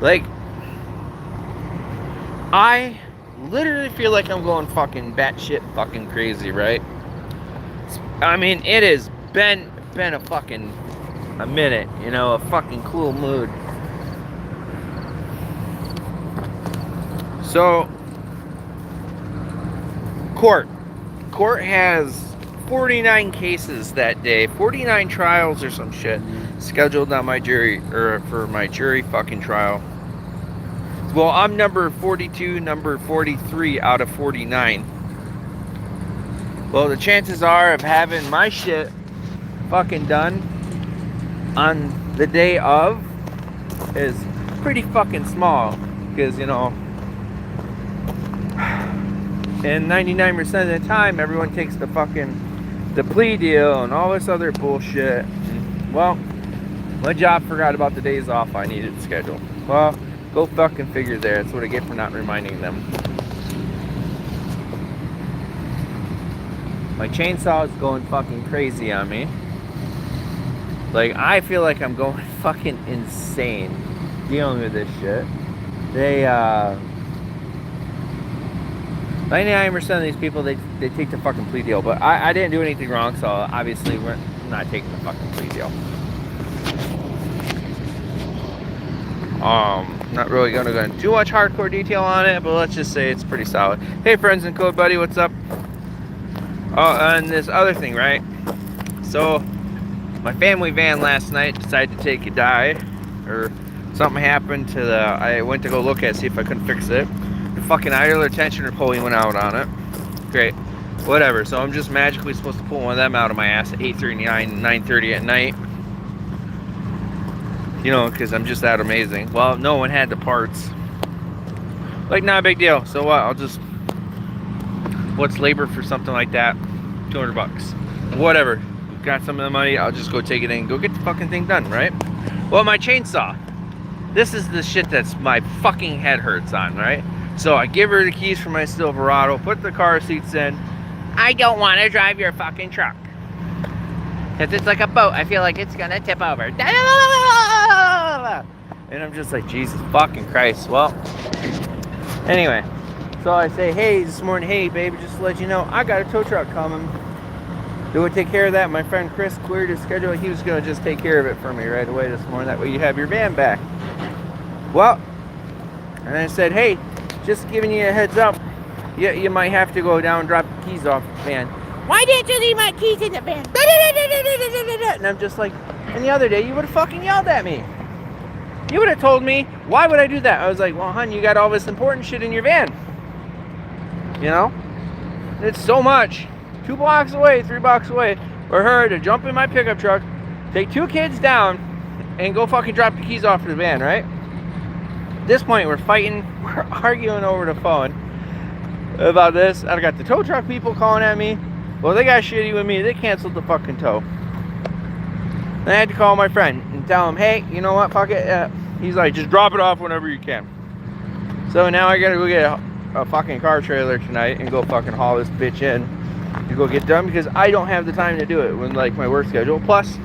Like, I literally feel like I'm going fucking batshit fucking crazy, right? I mean, it has been a minute, you know, a fucking cool mood. So, court. Court has 49 cases that day, 49 trials or some shit scheduled on my jury, or for my jury fucking trial. Well, I'm number 42, number 43 out of 49. Well, the chances are of having my shit fucking done on the day of is pretty fucking small, because, you know, and 99% of the time everyone takes the plea deal and all this other bullshit. Well, my job forgot about the days off I needed to schedule. Well, go fucking figure there. That's what I get for not reminding them. My chainsaw is going fucking crazy on me. Like, I feel like I'm going fucking insane dealing with this shit. 99% of these people, they take the fucking plea deal. But I didn't do anything wrong, so obviously we're not taking the fucking plea deal. Not really gonna go into too much hardcore detail on it, but let's just say it's pretty solid. Hey friends and Code Buddy, what's up? Oh, and this other thing, right? So, my family van last night decided to take a dive, or something happened to I went to go look at it, see if I couldn't fix it. The fucking idler tensioner pulley went out on it. Great. Whatever. So I'm just magically supposed to pull one of them out of my ass at 8:39, 9:30 at night. You know, because I'm just that amazing. Well, no one had the parts. Like, not a big deal. So what? What's labor for something like that? $200. Whatever. Got some of the money, I'll just go take it in and go get the fucking thing done, right? Well, my chainsaw. This is the shit that's my fucking head hurts on, right? So I give her the keys for my Silverado, put the car seats in. I don't want to drive your fucking truck. Because it's like a boat. I feel like it's going to tip over. And I'm just like, Jesus fucking Christ. Well, anyway. So I say, hey, this morning, hey, baby, just to let you know, I got a tow truck coming. Do we take care of that? My friend Chris cleared his schedule. He was going to just take care of it for me right away this morning. That way you have your van back. Well, and I said, hey, just giving you a heads up. You might have to go down and drop the keys off the van. Why didn't you leave my keys in the van? And I'm just like, and the other day you would have fucking yelled at me. You would have told me, why would I do that? I was like, well, hon, you got all this important shit in your van. You know? It's so much. 2 blocks away, 3 blocks away, for her to jump in my pickup truck, take 2 kids down, and go fucking drop the keys off to the van, right? At this point, we're fighting, we're arguing over the phone about this. I got the tow truck people calling at me. Well, they got shitty with me. They canceled the fucking tow. Then I had to call my friend and tell him, hey, you know what, fuck it. He's like, just drop it off whenever you can. So now I gotta go get a fucking car trailer tonight and go fucking haul this bitch in to go get done, because I don't have the time to do it when, like, my work schedule. Plus,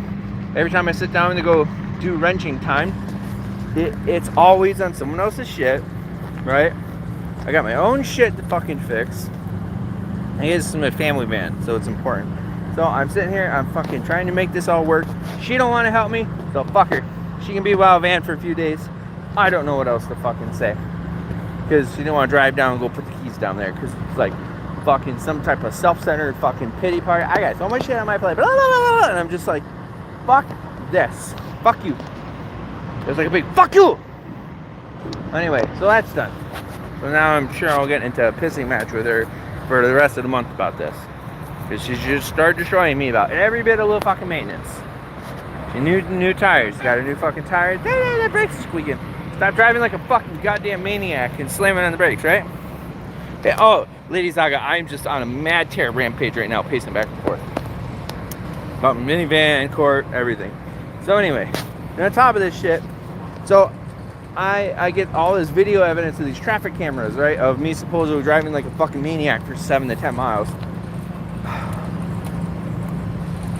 every time I sit down to go do wrenching time, it's always on someone else's shit, right? I got my own shit to fucking fix. And this is my family van, so it's important. So I'm sitting here, I'm fucking trying to make this all work. She don't want to help me, so fuck her. She can be without a van for a few days. I don't know what else to fucking say. Because she didn't want to drive down and go put the keys down there, because it's like fucking some type of self-centered fucking pity party. I got so much shit on my plate, blah, blah, blah, blah, and I'm just like, fuck this. Fuck you. It was like a big fuck you. Anyway, so that's done. So now I'm sure I'll get into a pissing match with her for the rest of the month about this. Because she just started destroying me about every bit of little fucking maintenance. She new tires. Got a new fucking tire. The brakes are squeaking. Stop driving like a fucking goddamn maniac and slamming on the brakes, right? Hey, oh, Lady Zaga, I'm just on a mad tear rampage right now, pacing back and forth. About minivan, court, everything. So anyway, on top of this shit, so I get all this video evidence of these traffic cameras, right? Of me supposedly driving like a fucking maniac for 7 to 10 miles.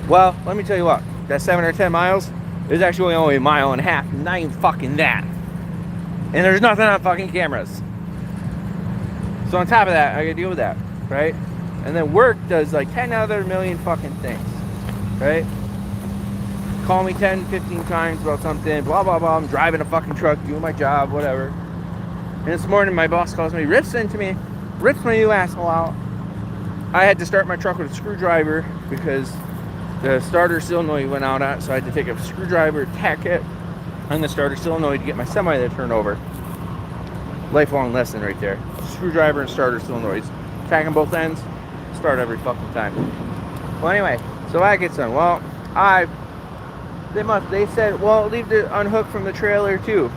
Well, let me tell you what. That 7 or 10 miles is actually only a mile and a half. Not even fucking that. And there's nothing on fucking cameras. So on top of that, I gotta deal with that, right? And then work does like 10 other million fucking things, right? Call me 10, 15 times about something, blah, blah, blah. I'm driving a fucking truck, doing my job, whatever. And this morning, my boss calls me, rips into me, rips my new asshole out. I had to start my truck with a screwdriver because the starter solenoid went out on it, so I had to take a screwdriver, tack it on the starter solenoid to get my semi to turn over. Lifelong lesson right there. Screwdriver and starter solenoids. Tack on both ends, start every fucking time. Well, anyway, so that gets done. Well, they said, well, leave it unhooked from the trailer too.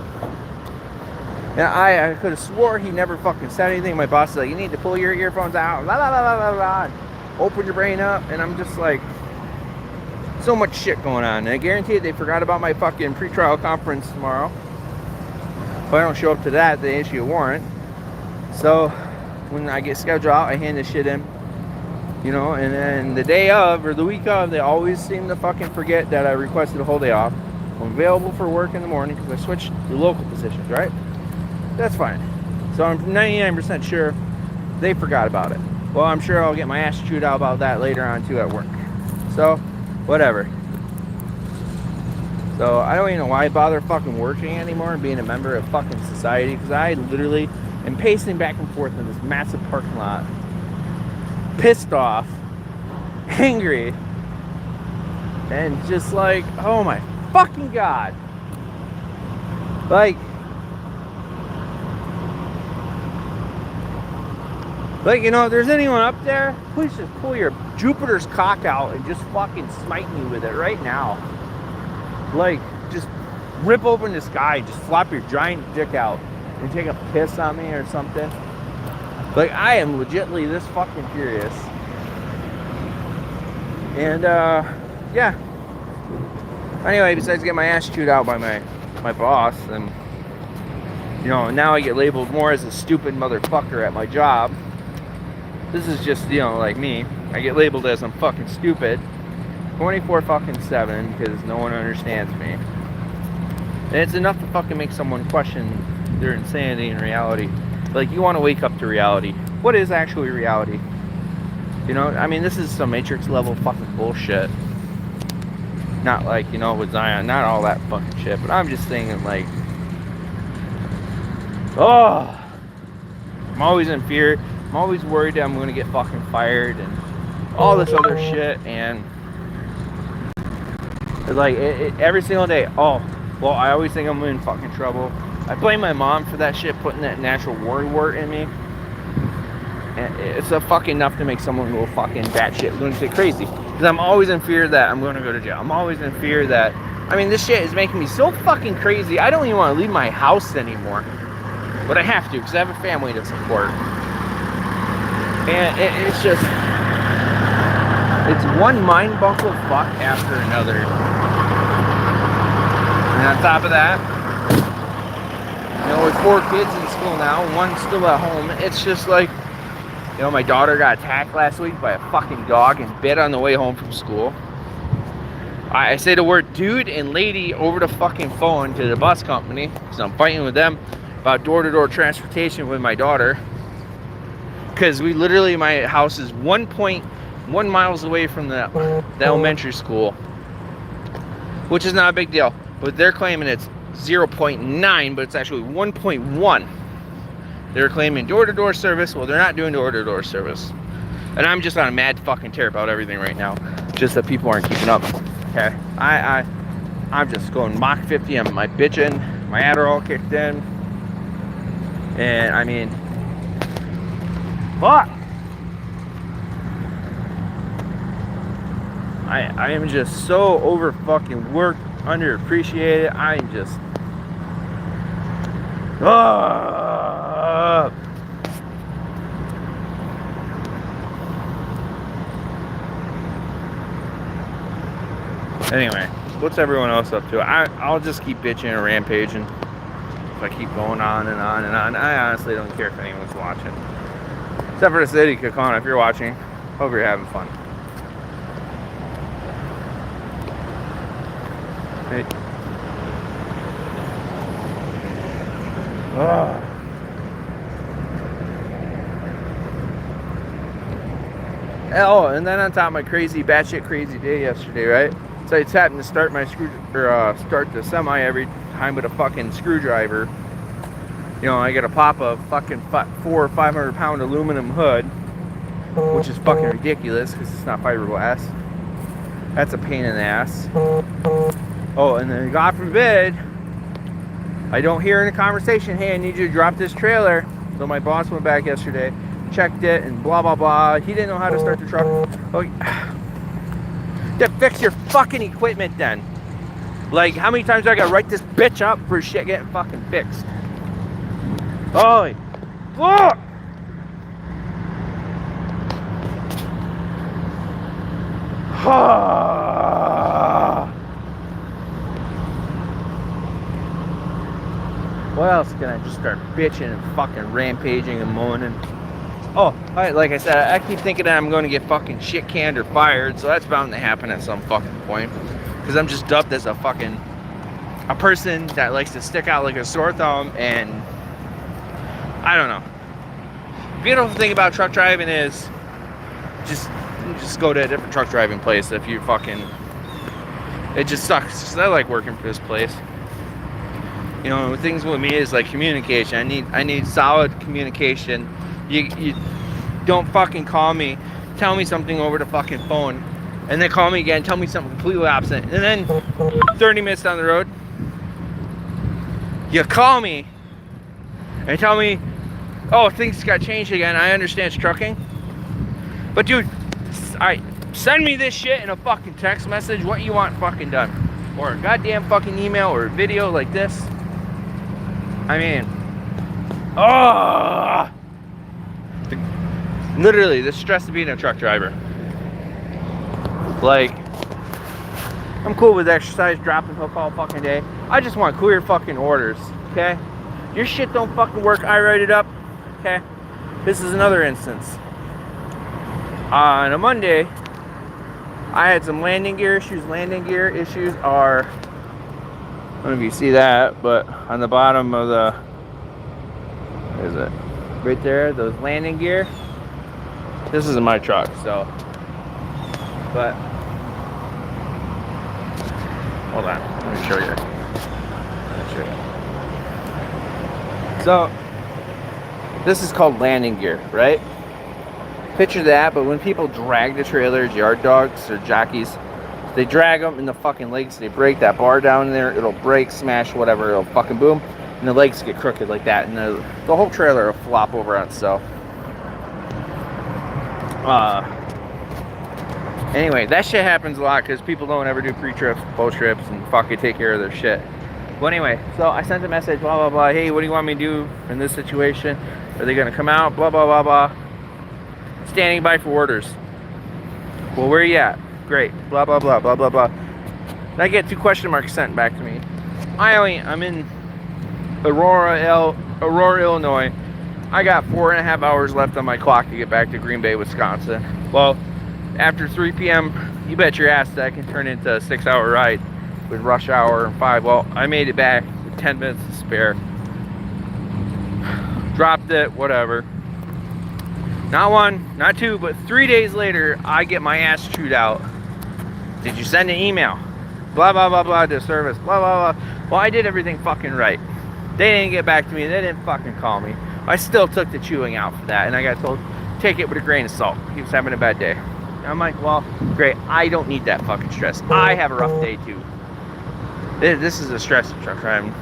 And I could have swore he never fucking said anything. My boss is like, you need to pull your earphones out, blah, blah, blah, blah, blah, open your brain up. And I'm just like, so much shit going on. And I guarantee they forgot about my fucking pretrial conference tomorrow. If I don't show up to that, they issue a warrant. So when I get scheduled out, I hand this shit in. You know, and then the day of or the week of, they always seem to fucking forget that I requested a whole day off. I'm available for work in the morning because I switched to local positions, right? That's fine. So I'm 99% sure they forgot about it. Well, I'm sure I'll get my ass chewed out about that later on too at work. So, whatever. So I don't even know why I bother fucking working anymore and being a member of fucking society, because I literally am pacing back and forth in this massive parking lot, pissed off, angry, and just like, oh my fucking god. Like, you know, if there's anyone up there, please just pull your Jupiter's cock out and just fucking smite me with it right now. Like, just rip open the sky, just flop your giant dick out and take a piss on me or something. Like, I am legitimately this fucking furious. And, yeah. Anyway, besides getting my ass chewed out by my boss, and, you know, now I get labeled more as a stupid motherfucker at my job. This is just, you know, like me. I get labeled as I'm fucking stupid 24/7 because no one understands me. And it's enough to fucking make someone question their insanity and reality. Like, you want to wake up to reality. What is actually reality? You know, I mean, this is some Matrix level fucking bullshit. Not like, you know, with Zion, not all that fucking shit, but I'm just saying, like, oh, I'm always in fear. I'm always worried that I'm going to get fucking fired and all this other shit. And it's like, every single day, oh, well, I always think I'm in fucking trouble. I blame my mom for that shit, putting that natural worry wart in me. And it's a fucking enough to make someone go fucking batshit lunatic crazy. Because I'm always in fear that I'm going to go to jail. I'm always in fear that, I mean, this shit is making me so fucking crazy. I don't even want to leave my house anymore. But I have to, because I have a family to support. And it's just, it's one mind buckle fuck after another. And on top of that, you know, with 4 kids in school now, one still at home, it's just like, you know, my daughter got attacked last week by a fucking dog and bit on the way home from school. I say the word dude and lady over the fucking phone to the bus company, because I'm fighting with them about door-to-door transportation with my daughter. Because we literally, my house is 1.1 miles away from the elementary school, which is not a big deal. But they're claiming it's 0.9, but it's actually 1.1. They're claiming door-to-door service. Well, they're not doing door-to-door service. And I'm just on a mad fucking tear about everything right now. Just that people aren't keeping up. Okay, I'm just going Mach 50. I'm my bitching. My Adderall kicked in. And I mean, fuck. I am just so over fucking worked, underappreciated. I'm just, Anyway, what's everyone else up to? I'll just keep bitching and rampaging if I keep going on and on and on. I honestly don't care if anyone's watching. Except for the city, Kakana, if you're watching, hope you're having fun. Hey. Ugh. Oh, and then on top of my crazy, batshit crazy day yesterday, right? So I just happened to start my start the semi every time with a fucking screwdriver. You know, I gotta pop a fucking 400 or 500 pound aluminum hood, which is fucking ridiculous because it's not fiberglass. That's a pain in the ass. Oh, and then God forbid, I don't hear in a conversation, hey, I need you to drop this trailer. So my boss went back yesterday, checked it, and blah, blah, blah. He didn't know how to start the truck. Oh, to fix your fucking equipment then. Like, how many times do I gotta write this bitch up for shit getting fucking fixed? Holy fuck! What else can I just start bitching and fucking rampaging and moaning? Oh, like I said, I keep thinking that I'm going to get fucking shit canned or fired, so that's bound to happen at some fucking point. Because I'm just dubbed as a person that likes to stick out like a sore thumb, and I don't know. The beautiful thing about truck driving is just go to a different truck driving place if you fucking... It just sucks. I like working for this place. You know, things with me is like communication. I need solid communication. You don't fucking call me, tell me something over the fucking phone, and then call me again, tell me something completely opposite, and then 30 minutes down the road, you call me and tell me, oh, things got changed again. I understand it's trucking, but dude, send me this shit in a fucking text message. What you want fucking done, or a goddamn fucking email or a video like this. I mean, oh, literally the stress of being a truck driver. Like, I'm cool with exercise, dropping hook all fucking day. I just want clear fucking orders, okay? Your shit don't fucking work, I write it up, okay? This is another instance. On a Monday, I had some landing gear issues. Landing gear issues are, I don't know if you see that, but on the bottom of the, what is it? Right there, those landing gear. This isn't my truck, so, but, hold on, let me show you. So, this is called landing gear, right? Picture that, but when people drag the trailers, yard dogs or jockeys, they drag them and the fucking legs, they break that bar down in there, it'll break, smash, whatever, it'll fucking boom, and the legs get crooked like that, and the whole trailer will flop over on itself. Anyway, that shit happens a lot because people don't ever do pre-trips, post-trips, and fucking take care of their shit. Well, anyway, so I sent a message, blah, blah, blah, hey, what do you want me to do in this situation? Are they going to come out? Blah, blah, blah, blah. Standing by for orders. Well, where are you at? Great. Blah, blah, blah, blah, blah, blah. And I get 2 question marks sent back to me. I'm in Aurora, Illinois. I got 4.5 hours left on my clock to get back to Green Bay, Wisconsin. Well, after 3 p.m., you bet your ass that can turn into a 6-hour ride with rush hour and 5. Well, I made it back with 10 minutes to spare. Dropped it, whatever. Not 1, not 2, but 3 days later, I get my ass chewed out. Did you send an email? Blah, blah, blah, blah, to service, blah, blah, blah. Well, I did everything fucking right. They didn't get back to me. They didn't fucking call me. I still took the chewing out for that, and I got told, take it with a grain of salt. He was having a bad day. And I'm like, well, great. I don't need that fucking stress. I have a rough day, too. This is a stress truck driving.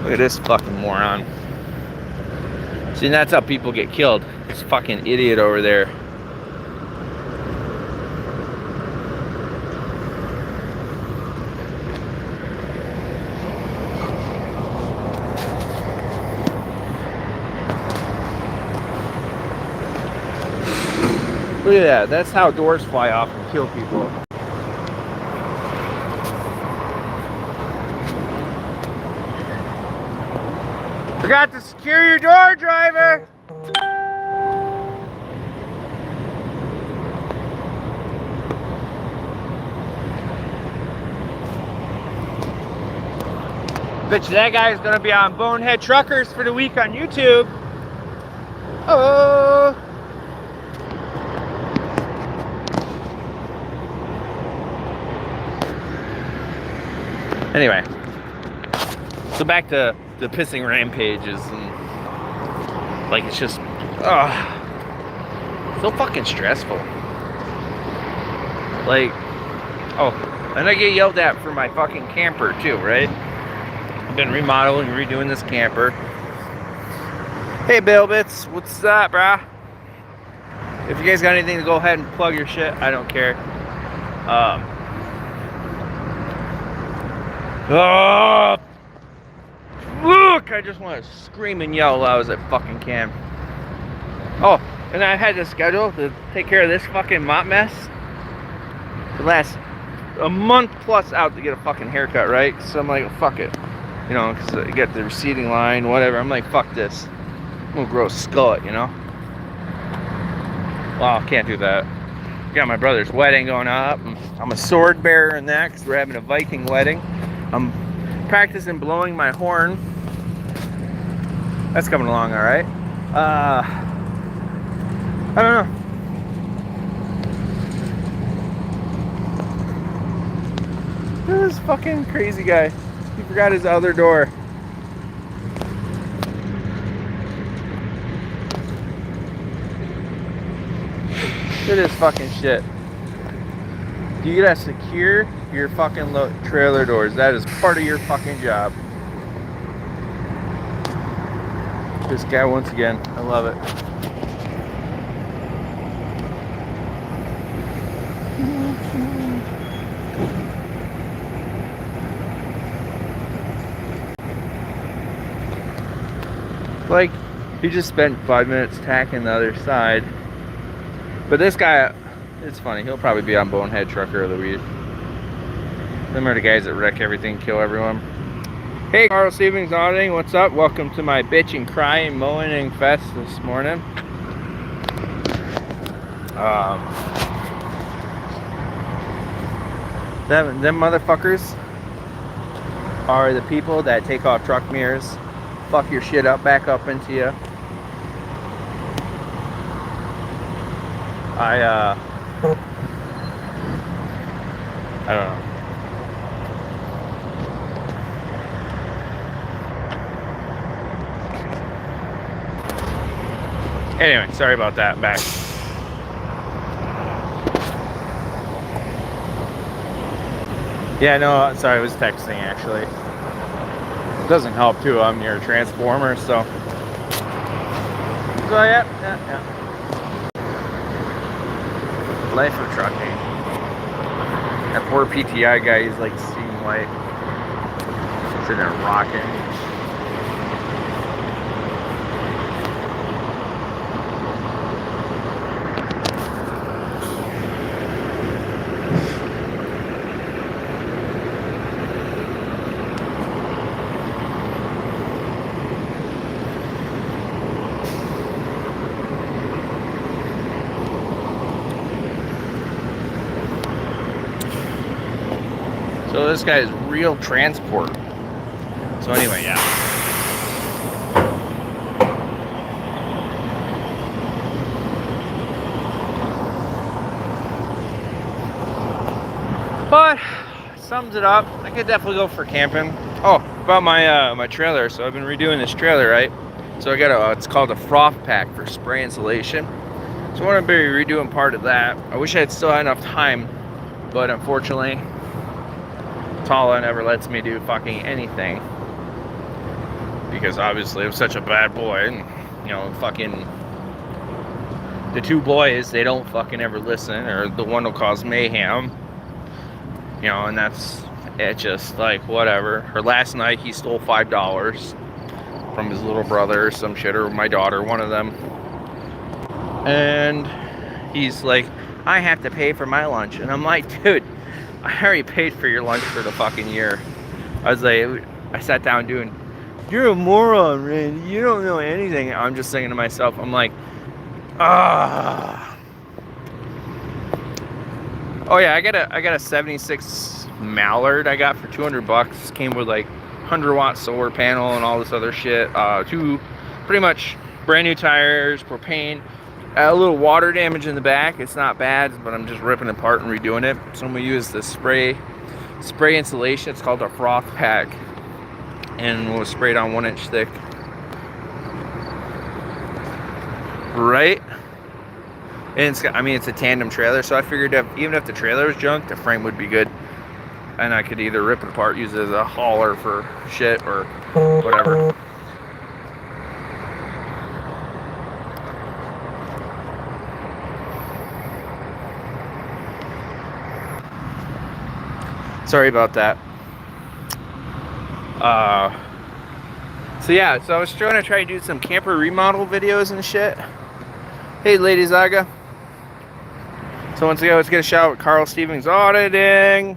Look at this fucking moron. See, that's how people get killed. This fucking idiot over there. Look at that. That's how doors fly off and kill people. Forgot to secure your door, driver! Bet you that guy is gonna be on Bonehead Truckers for the week on YouTube. Oh. Anyway, so back to the pissing rampages, and like it's just so fucking stressful. Like, oh, and I get yelled at for my fucking camper too, right? I've been remodeling, redoing this camper. Hey Bill Bits, what's up, brah? If you guys got anything to go ahead and plug your shit, I don't care. Oh, look, I just want to scream and yell loud as I fucking can. Oh, and I had to schedule to take care of this fucking mop mess. The last a month plus out to get a fucking haircut, right? So I'm like, fuck it. You know, because I get the receding line, whatever. I'm like, fuck this. I'm gonna grow a skullet, you know? Well, can't do that. Got my brother's wedding going up. I'm a sword bearer in that because we're having a Viking wedding. I'm practicing blowing my horn. That's coming along all right. I don't know. This fucking crazy guy. He forgot his other door. Look at this fucking shit. You gotta secure your fucking trailer doors. That is part of your fucking job. This guy once again. I love it. Like, he just spent 5 minutes tacking the other side. But this guy, it's funny, he'll probably be on Bonehead Trucker of the Week. Them are the guys that wreck everything, kill everyone. Hey, Carl Stevens Auditing, what's up? Welcome to my bitch and crying mowing and fest this morning. Them motherfuckers are the people that take off truck mirrors, fuck your shit up, back up into you. I don't know. Anyway, sorry about that. Back. Yeah, no, sorry, I was texting actually. It doesn't help too. I'm near a transformer, so. So yeah. Life of trucking. That poor PTI guy, he's like seeing white. Sitting there rocking. So this guy is real transport. So anyway, yeah. But sums it up. I could definitely go for camping. Oh, about my my trailer. So I've been redoing this trailer, right? So I got it's called a froth pack for spray insulation. So I want to be redoing part of that. I wish I had still had enough time, but unfortunately, Tala never lets me do fucking anything because obviously I'm such a bad boy, and you know, fucking the two boys, they don't fucking ever listen, or the one will cause mayhem, you know, and that's it. Just like whatever. Or last night he stole $5 from his little brother or some shit, or my daughter, one of them, and he's like, I have to pay for my lunch, and I'm like, dude, I already paid for your lunch for the fucking year. I was like, I sat down doing, you're a moron, Randy. You don't know anything. I'm just thinking to myself, I'm like, ah. Oh yeah, I got a 76 Mallard I got for $200. Came with like 100-watt solar panel and all this other shit. Two pretty much brand new tires, propane. A little water damage in the back. It's not bad, but I'm just ripping it apart and redoing it. So I'm gonna use the spray insulation. It's called a froth pack, and we'll spray it on 1-inch thick. Right? And it's got, I mean, it's a tandem trailer, so I figured that even if the trailer was junk, the frame would be good, and I could either rip it apart, use it as a hauler for shit or whatever. Sorry about that. So yeah, so I was trying to do some camper remodel videos and shit. Hey, Lady Zaga. So once again, let's get a shout out Carl Stevens Auditing.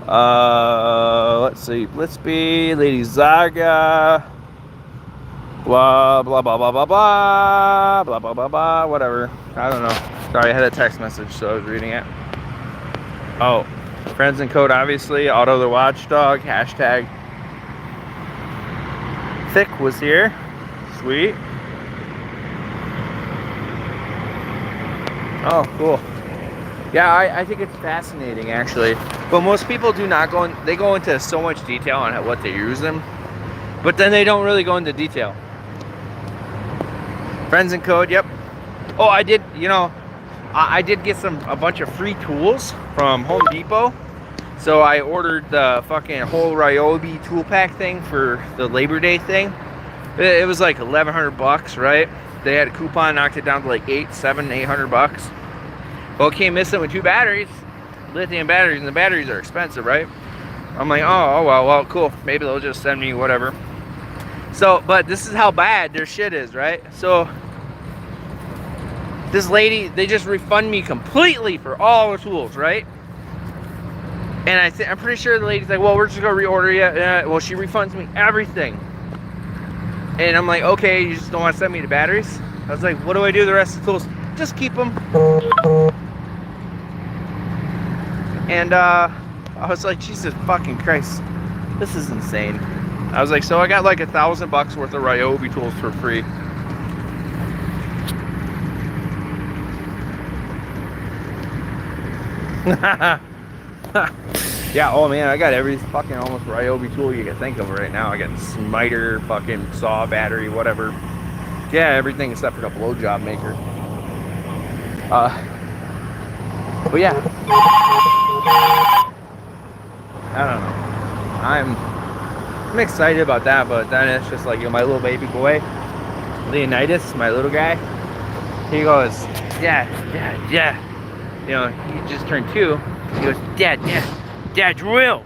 Let's see, Blitzby, Lady Zaga. Blah blah blah blah blah blah blah blah blah blah. Whatever. I don't know. Sorry, I had a text message, so I was reading it. Oh. Friends and code, obviously. Auto the Watchdog. Hashtag Thick was here. Sweet. Oh, cool. Yeah, I think it's fascinating, actually. But most people do not go in, they go into so much detail on what they use them, but then they don't really go into detail. Friends and code, yep. Oh, I did, you know, I did get a bunch of free tools from Home Depot. So I ordered the fucking whole Ryobi tool pack thing for the Labor Day thing. It was like 1,100 bucks, right? They had a coupon, knocked it down to like 800 bucks. Well, it came missing with 2 batteries, lithium batteries, and the batteries are expensive, right? I'm like, oh well, cool. Maybe they'll just send me whatever. So, but this is how bad their shit is, right? So this lady, they just refund me completely for all the tools, right? And I'm pretty sure the lady's like, well, we're just gonna reorder you. Well, she refunds me everything. And I'm like, okay, you just don't want to send me the batteries? I was like, what do I do with the rest of the tools? Just keep them. And I was like, Jesus fucking Christ, this is insane. I was like, so I got like $1,000 worth of Ryobi tools for free. Yeah, oh man, I got every fucking almost Ryobi tool you can think of right now. I got smiter, fucking saw, battery, whatever. Yeah, everything except for the blowjob maker. But yeah, I don't know. I'm excited about that, but then it's just like, you know, my little baby boy, Leonidas, my little guy, he goes, yeah. You know, he just turned 2. He goes, Dad, drill.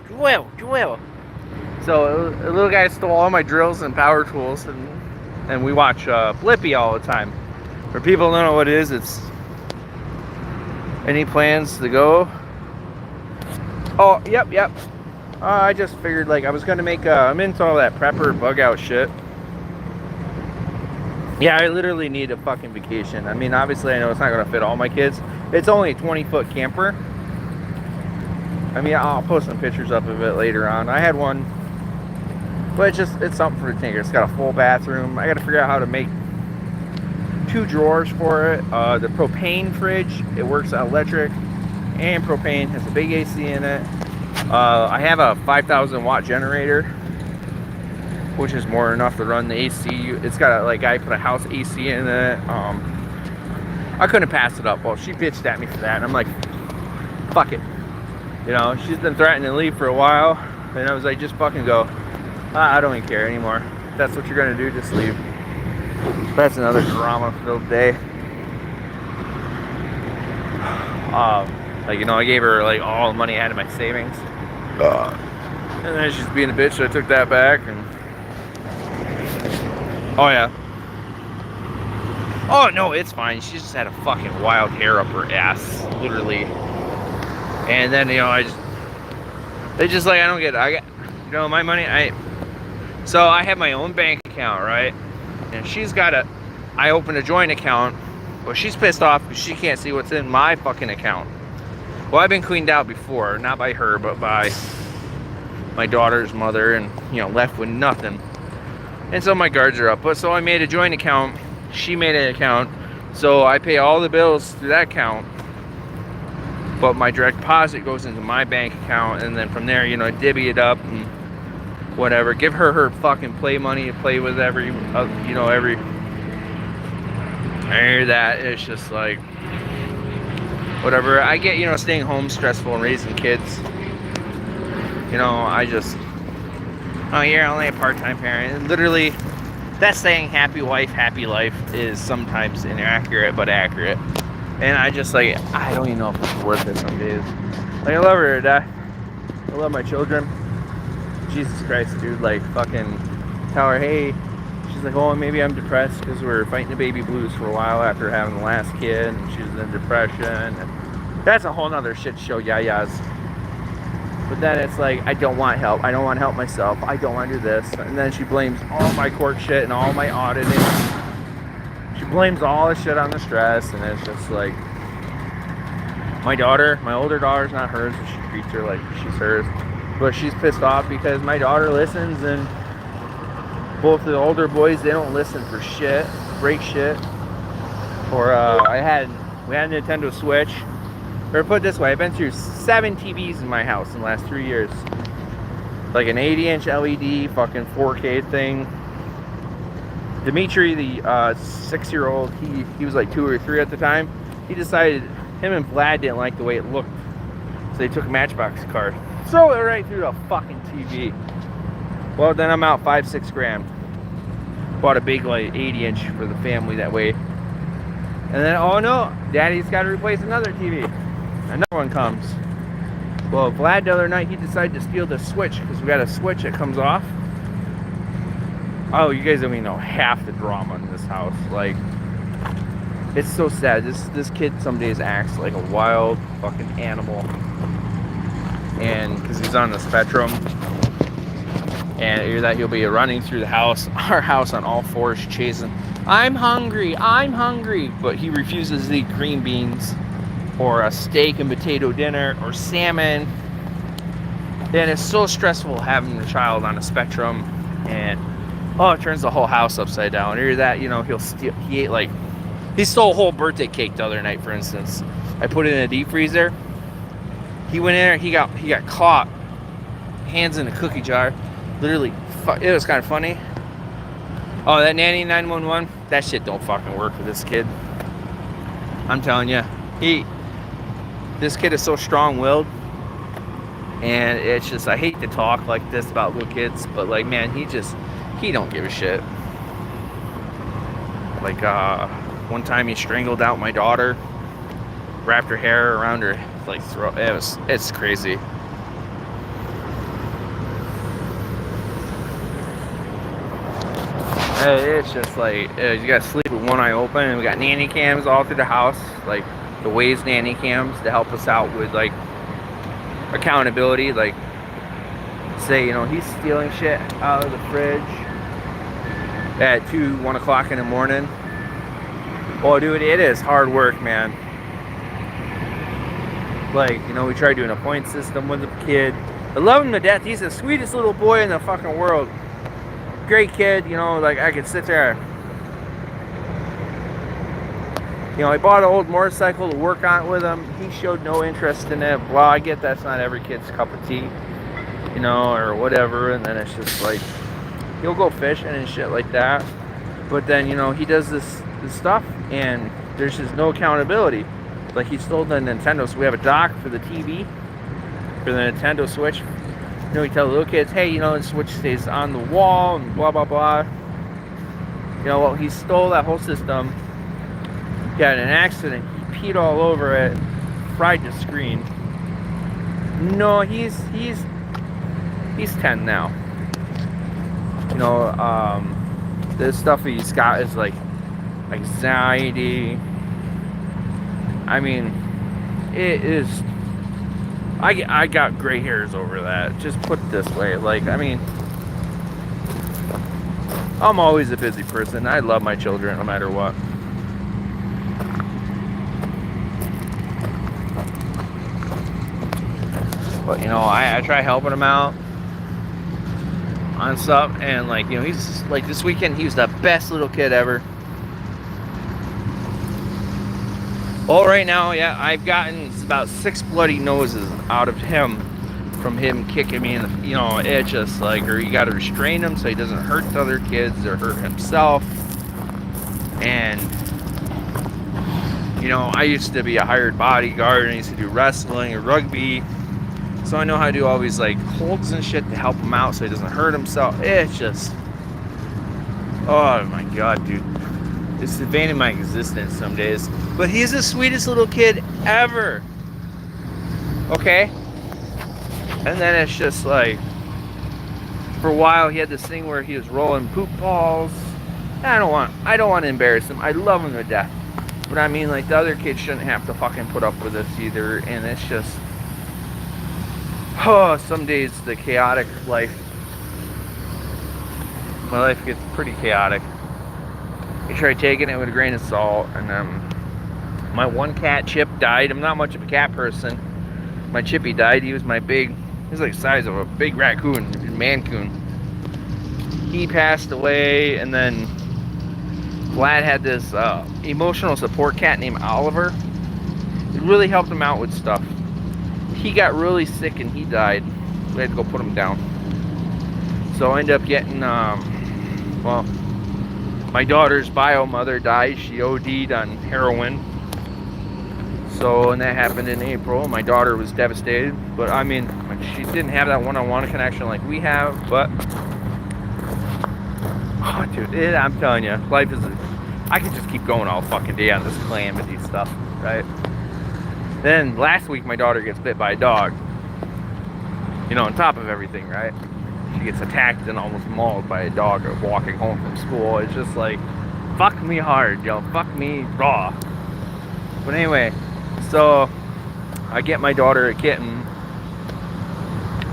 So the little guy stole all my drills and power tools, and we watch Blippi all the time. For people who don't know what it is, it's any plans to go? Oh, yep. I just figured like I was gonna make I'm into all that prepper bug out shit. Yeah, I literally need a fucking vacation. I mean, obviously I know it's not gonna fit all my kids. It's only a 20-foot camper. I mean, I'll post some pictures up of it later on. I had one, but it's something for the tinker. It's got a full bathroom. I gotta figure out how to make 2 drawers for it. The propane fridge, it works electric and propane, has a big AC in it. I have a 5,000 watt generator, which is more than enough to run the AC. It's got like, I put a house AC in it. I couldn't pass it up. Well, she bitched at me for that, and I'm like, fuck it. You know, she's been threatening to leave for a while, and I was like, just fucking go. I don't even care anymore. If that's what you're gonna do, just leave. That's another drama-filled day. Like, you know, I gave her like all the money I had in my savings, and then she's being a bitch, so I took that back. And oh yeah. Oh no, it's fine. She just had a fucking wild hair up her ass, literally. And then, you know, they just like, I don't get it. I got, you know, my money, so I have my own bank account, right? And she's got I opened a joint account. Well, she's pissed off because she can't see what's in my fucking account. Well, I've been cleaned out before, not by her, but by my daughter's mother, and left with nothing. And so my guards are up. But so I made a joint account. She made an account. So I pay all the bills through that account. But my direct deposit goes into my bank account, and then from there, I divvy it up and whatever. Give her fucking play money to play with every. I hear that. It's just like whatever. I get, staying home stressful and raising kids. You're only a part-time parent. And literally, that saying, happy wife, happy life, is sometimes inaccurate, but accurate. And I don't even know if it's worth it some days. I love her to death. I love my children. Jesus Christ, dude. Fucking tell her, hey. She's like, oh, maybe I'm depressed because we were fighting the baby blues for a while after having the last kid, and she was in depression. And that's a whole nother shit show, yayas. But then it's like, I don't want help. I don't want to help myself. I don't want to do this. And then she blames all my court shit and all my auditing. She blames all the shit on the stress, and it's just like, my older daughter's not hers, and she treats her like she's hers. But she's pissed off because my daughter listens, and both the older boys, they don't listen for shit, break shit. Or we had a Nintendo Switch. Or put it this way, I've been through 7 TVs in my house in the last 3 years. Like an 80-inch LED, fucking 4K thing. Dimitri, the 6-year-old, he was like 2 or 3 at the time. He decided him and Vlad didn't like the way it looked. So they took a Matchbox card, throw it right through the fucking TV. Well, then I'm out $5-6 grand. Bought a big 80-inch for the family that way. And then, oh no, Daddy's got to replace another TV. Another one comes. Well, Vlad the other night, he decided to steal the Switch because we got a Switch that comes off. Oh, you guys don't even know half the drama in this house. It's so sad. This kid some days acts like a wild fucking animal. And because he's on the spectrum. And either that he'll be running through our house on all fours chasing, I'm hungry, but he refuses to eat green beans or a steak and potato dinner or salmon. And it's so stressful having a child on a spectrum, and it turns the whole house upside down. Either that, he stole a whole birthday cake the other night, for instance. I put it in a deep freezer. He went in there, he got caught, hands in a cookie jar. Literally, it was kind of funny. Oh, that nanny 911, that shit don't fucking work for this kid. I'm telling you, this kid is so strong-willed, and it's just, I hate to talk like this about little kids, but man, he don't give a shit. One time he strangled out my daughter, wrapped her hair around her throat. It's crazy. It's just you gotta sleep with one eye open, and we got nanny cams all through the house, the Waze nanny cams to help us out with accountability. Say, he's stealing shit out of the fridge at 1 o'clock in the morning. Oh, dude, it is hard work, man. We tried doing a point system with the kid. I love him to death. He's the sweetest little boy in the fucking world. Great kid, I could sit there. I bought an old motorcycle to work on with him. He showed no interest in it. Well, I get that's not every kid's cup of tea, or whatever. And then it's just he'll go fishing and shit like that. But then, he does this stuff, and there's just no accountability. He stole the Nintendo, so we have a dock for the TV, for the Nintendo Switch. We tell the little kids, hey, the Switch stays on the wall and blah, blah, blah. Well, he stole that whole system. Got in an accident. He peed all over it. Fried the screen. No, he's 10 now. The stuff he's got is anxiety. I mean, it is. I got gray hairs over that. Just put it this way. I'm always a busy person. I love my children no matter what. But, I try helping them out. on stuff, and like, you know, he's like, this weekend he was the best little kid ever. Well, right now, yeah, I've gotten about 6 bloody noses out of him from him kicking me in the, you know, it just like, or you got to restrain him so he doesn't hurt the other kids or hurt himself. And you know, I used to be a hired bodyguard, and I used to do wrestling or rugby, so I know how to do all these like holds and shit to help him out so he doesn't hurt himself. It's just, oh my god, dude, it's the vein of my existence some days. But he's the sweetest little kid ever. Okay? And then it's just like, for a while he had this thing where he was rolling poop balls. I don't want to embarrass him. I love him to death. But I mean, like, the other kids shouldn't have to fucking put up with this either. And it's just, oh, some days the chaotic life, my life gets pretty chaotic. I try taking it with a grain of salt. And my one cat, Chip, died. I'm not much of a cat person. My Chippy died. He was my big, he was like the size of a big raccoon, mancoon. He passed away, and then Vlad had this emotional support cat named Oliver. It really helped him out with stuff. He got really sick and he died. We had to go put him down. So I ended up getting, well, my daughter's bio mother died. She OD'd on heroin. So, and that happened in April. My daughter was devastated. But I mean, she didn't have that one-on-one connection like we have, but oh, dude, I'm telling you, life is, I could just keep going all fucking day on this calamity stuff, right? Then last week my daughter gets bit by a dog. You know, on top of everything, right? She gets attacked and almost mauled by a dog walking home from school. It's just like, fuck me hard, yo, fuck me raw. But anyway, so I get my daughter a kitten.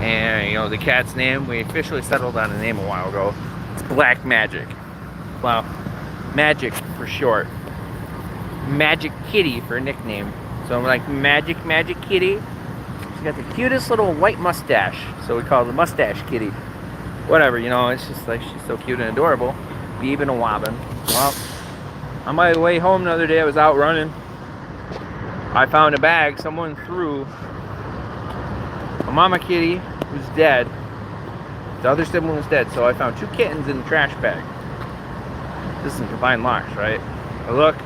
And, you know, the cat's name, we officially settled on a name a while ago. Black Magic. Well, Magic for short. Magic Kitty for a nickname. So I'm like, Magic Kitty. She's got the cutest little white mustache. So we call her the Mustache Kitty. Whatever, you know, it's just like, she's so cute and adorable. Beebing and wobbing. Well, on my way home the other day, I was out running. I found a bag someone threw. A mama kitty who's dead. The other sibling was dead, so I found 2 kittens in the trash bag. This is in combined locks, right? But look,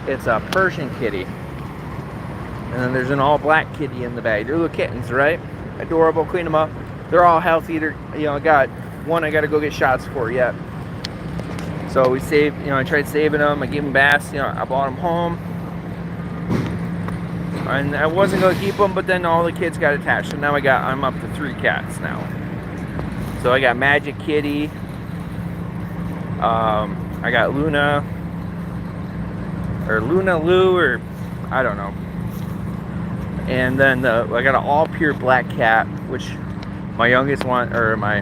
it's a Persian kitty. And then there's an all black kitty in the bag. They're little kittens, right? Adorable, clean them up. They're all healthy. They're, you know, I got one I gotta go get shots for yet. So we saved, you know, I tried saving them. I gave them baths, you know, I brought them home. And I wasn't gonna keep them, but then all the kids got attached. So now I'm up to 3 cats now. So I got Magic Kitty. I got Luna. Or Luna Lou, or I don't know. And then I got an all pure black cat, which my youngest one, or my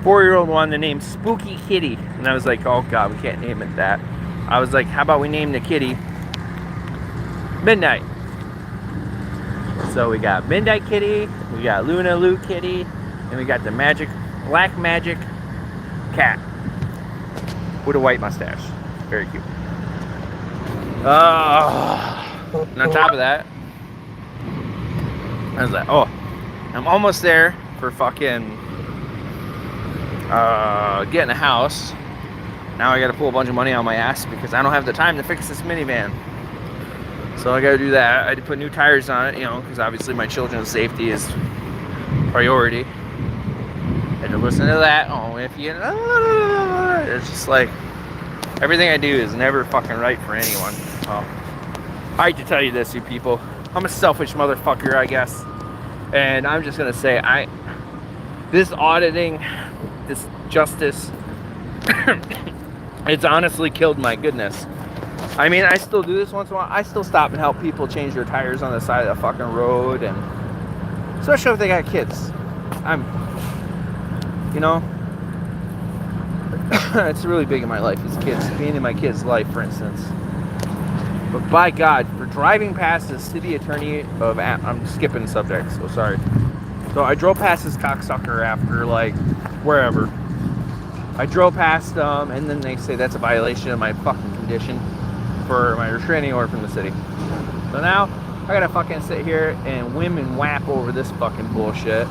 4-year-old one, the name Spooky Kitty. And I was like, oh god, we can't name it that. I was like, how about we name the kitty Midnight? So we got Midnight Kitty, we got Luna Lou Kitty, and we got the Black Magic cat with a white mustache. Very cute. And on top of that, I was like, oh, I'm almost there for fucking getting a house. Now I gotta pull a bunch of money out of my ass because I don't have the time to fix this minivan. So I gotta do that. I had to put new tires on it, you know, because obviously my children's safety is priority. I had to listen to that. Oh, if you, it's just like, everything I do is never fucking right for anyone. Oh. I hate to tell you this, you people. I'm a selfish motherfucker, I guess. And I'm just gonna say, this auditing, this justice, it's honestly killed my goodness. I mean, I still do this once in a while. I still stop and help people change their tires on the side of the fucking road, and especially if they got kids. You know, it's really big in my life is kids, being in my kid's life, for instance. But by God, for driving past the city attorney of, I'm skipping subjects, so sorry. So I drove past this cocksucker after, like, wherever. I drove past them, and then they say that's a violation of my fucking condition for my restraining order from the city. So now I gotta fucking sit here and whim and whap over this fucking bullshit.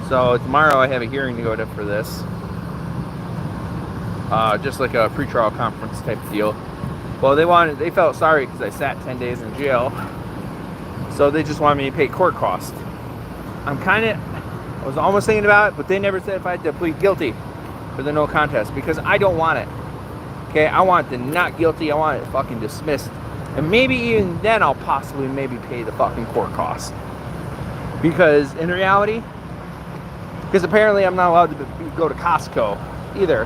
So tomorrow I have a hearing to go to for this. Just like a pretrial conference type deal. Well, they felt sorry because I sat 10 days in jail. So they just wanted me to pay court costs. I was almost thinking about it, but they never said if I had to plead guilty for the no contest, because I don't want it. Okay, I want the not guilty, I want it fucking dismissed. And maybe even then I'll possibly maybe pay the fucking court costs. Because in reality, because apparently I'm not allowed to go to Costco either.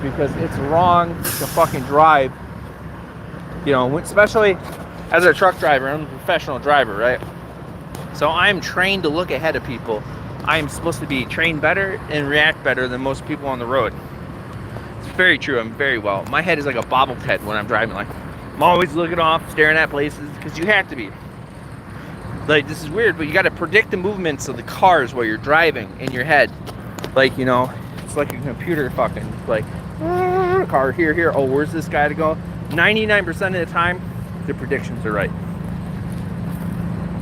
Because it's wrong to fucking drive, you know, especially as a truck driver. I'm a professional driver, right? So I'm trained to look ahead of people. I'm supposed to be trained better and react better than most people on the road. It's very true. I'm very well. My head is like a bobblehead when I'm driving. Like, I'm always looking off, staring at places, because you have to be. Like, this is weird, but you got to predict the movements of the cars while you're driving in your head. Like, you know, it's like a computer fucking, like, car here. Oh, where's this guy to go? 99% of the time, the predictions are right.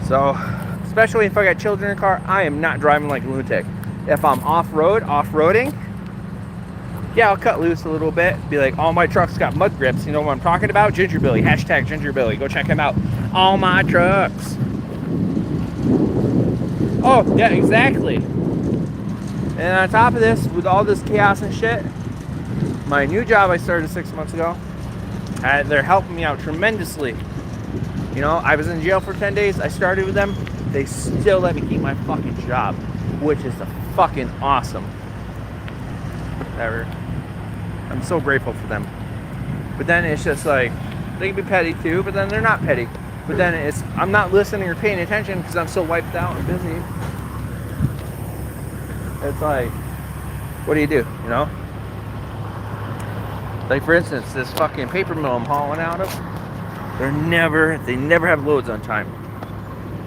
So, especially if I got children in the car, I am not driving like a lunatic. If I'm off-roading, yeah, I'll cut loose a little bit. Be like, all my trucks got mud grips. You know what I'm talking about? Ginger Billy. Hashtag Ginger Billy. Go check him out. All my trucks. Oh, yeah, exactly. And on top of this, with all this chaos and shit, my new job I started 6 months ago, they're helping me out tremendously. You know, I was in jail for 10 days. I started with them. They still let me keep my fucking job, which is fucking awesome. Whatever. I'm so grateful for them. But then it's just like, they can be petty too, but then they're not petty. But then I'm not listening or paying attention because I'm so wiped out and busy. It's like, what do? You know? Like, for instance, this fucking paper mill I'm hauling out of, they never have loads on time.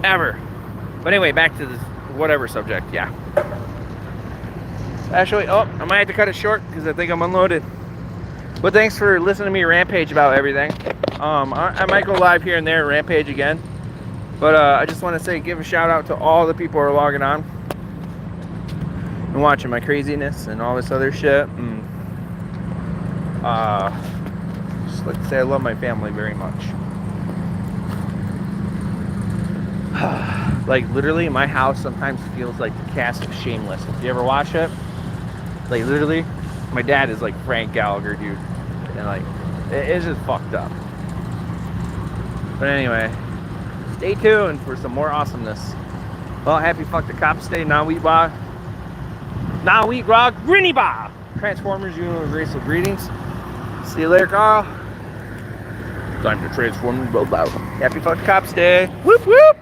Ever. But anyway, back to this whatever subject, yeah. Actually, I might have to cut it short because I think I'm unloaded. But thanks for listening to me rampage about everything. I might go live here and there, rampage again. But I just want to say, give a shout out to all the people who are logging on and watching my craziness and all this other shit. And just like to say I love my family very much. Like, literally, my house sometimes feels like the cast of Shameless. If you ever watch it, like, literally, my dad is like Frank Gallagher, dude. And, like, it's just fucked up. But anyway, stay tuned for some more awesomeness. Well, happy fuck the cops day. Now we grog, grinny ba. Transformers, you know, graceful greetings. See you later, Carl. Time to transform. Happy fuck the cops day. Whoop whoop.